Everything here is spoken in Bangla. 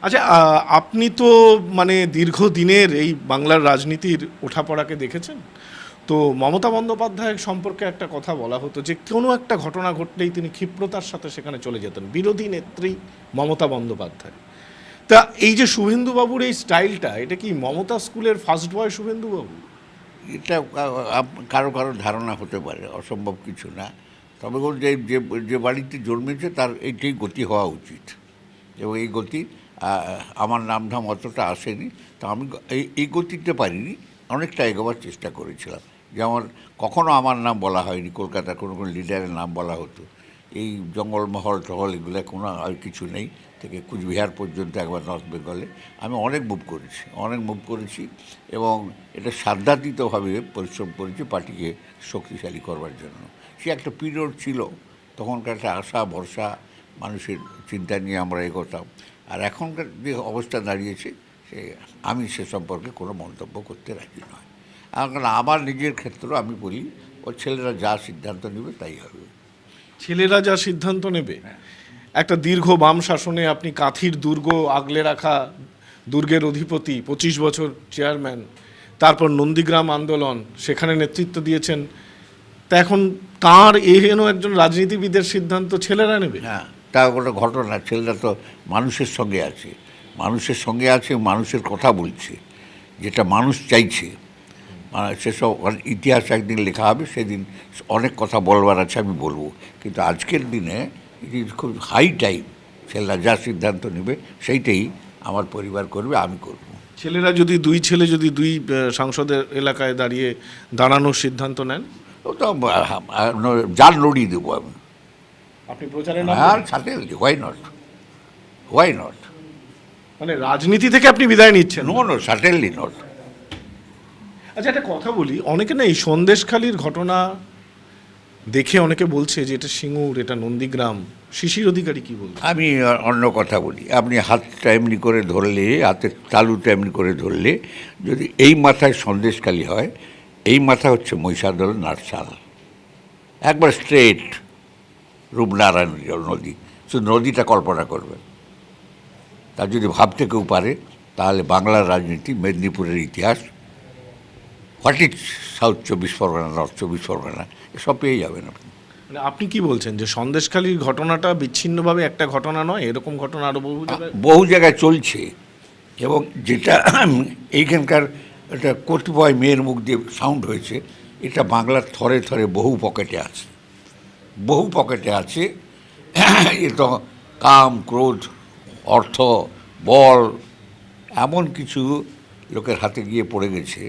আচ্ছা, আপনি তো মানে দীর্ঘদিনের এই বাংলার রাজনীতির ওঠাপড়াকে দেখেছেন। তো মমতা বন্দ্যোপাধ্যায় সম্পর্কে একটা কথা বলা হতো যে কোনো একটা ঘটনা ঘটলেই তিনি ক্ষিপ্রতার সাথে সেখানে চলে যেতেন, বিরোধী নেত্রী মমতা বন্দ্যোপাধ্যায়। তা এই যে শুভেন্দুবাবুর এই স্টাইলটা, এটা কি মমতা স্কুলের ফার্স্ট বয় শুভেন্দুবাবু? এটা কারো কারো ধারণা হতে পারে, অসম্ভব কিছু না। তবে ওর যে যে যে বাড়িতে জন্মেছে তার এইটাই গতি হওয়া উচিত, এবং এই গতি আমার নামধাম অতটা আসেনি। তো আমি এই গতিতে পারিনি, অনেকটা এগোবার চেষ্টা করেছিলাম। যেমন কখনো আমার নাম বলা হয়নি, কলকাতার কোনো কোনো লিডারের নাম বলা হতো। এই জঙ্গলমহল টহল এগুলো কোনো আর কিছু নেই, থেকে কুচবিহার পর্যন্ত একবার নর্থ বেঙ্গলে আমি অনেক মুভ করেছি এবং এটা সাধ্যাতীতভাবে পরিশ্রম করেছি পার্টিকে শক্তিশালী করবার জন্য। সে একটা পিরিয়ড ছিল, তখনকার একটা আশা ভরসা, মানুষের চিন্তা নিয়ে আমরা এগোতাম। আর এখনকার যে অবস্থা দাঁড়িয়েছে, আমি সে সম্পর্কে কোনো মন্তব্য করতে রাজি নয়। কারণ আমার নিজের ক্ষেত্রেও আমি বলি, ওর ছেলেরা যা সিদ্ধান্ত নেবে তাই হবে। ছেলেরা যা সিদ্ধান্ত নেবে। একটা দীর্ঘ বাম শাসনে আপনি কাঁথির দুর্গ আগলে রাখা, দুর্গের অধিপতি, 25 বছর চেয়ারম্যান, তারপর নন্দীগ্রাম আন্দোলন, সেখানে নেতৃত্ব দিয়েছেন। তা এখন তাঁর এহেন একজন রাজনীতিবিদের সিদ্ধান্ত ছেলেরা নেবে? হ্যাঁ, তা কোনো ঘটনা। ছেলেরা তো মানুষের সঙ্গে আছে, মানুষের কথা বলছে, যেটা মানুষ চাইছে। সেসব ইতিহাস একদিন লেখা হবে, সেদিন অনেক কথা বলবার আছে, আমি বলবো। কিন্তু আজকের দিনে ইট ইজ খুব হাই টাইম, ছেলেরা যা সিদ্ধান্ত নেবে সেইটাই আমার পরিবার করবে, আমি করব। ছেলেরা যদি দুই সংসদের এলাকায় দাঁড়ানোর সিদ্ধান্ত নেন, ও তো জাল লড়িয়ে দেবো আমি। আপনি প্রচারে আর সাটেললি, হোয়াই নট। মানে রাজনীতি থেকে আপনি বিদায় নিচ্ছেন? No, certainly not. আচ্ছা, একটা কথা বলি, অনেকে না এই সন্দেশখালির ঘটনা দেখে অনেকে বলছে যে এটা সিঙ্গুর, এটা নন্দীগ্রাম। শিশির অধিকারী কি বলছে? আমি অন্য কথা বলি। আপনি হাতটা এমনি করে ধরলে, হাতের তালুটা এমনি করে ধরলে, যদি এই মাথায় সন্দেশখালি হয়, এই মাথা হচ্ছে মহিষাদল নারসাল, একবার স্ট্রেট রূপনারায়ণ নদী। শুধু নদীটা কল্পনা করবে, তা যদি ভাবতে কেউ পারে, তাহলে বাংলার রাজনীতি, মেদিনীপুরের ইতিহাস, what is south 24 Pargana, north 24 Pargana, এসব পেয়ে যাবেন আপনি। মানে আপনি কি বলছেন যে সন্দেশখালির ঘটনাটা বিচ্ছিন্নভাবে একটা ঘটনা নয়, এরকম ঘটনা আরো বহু জায়গায় চলছে, এবং যেটা এইখানকার একটা কতিপয় মেয়ের মুখ দিয়ে সাউন্ড হয়েছে, এটা বাংলার থরে থরে বহু পকেটে আছে। এ তো কাম, ক্রোধ, অর্থ, বল, এমন কিছু লোকের হাতে গিয়ে পড়ে গেছে।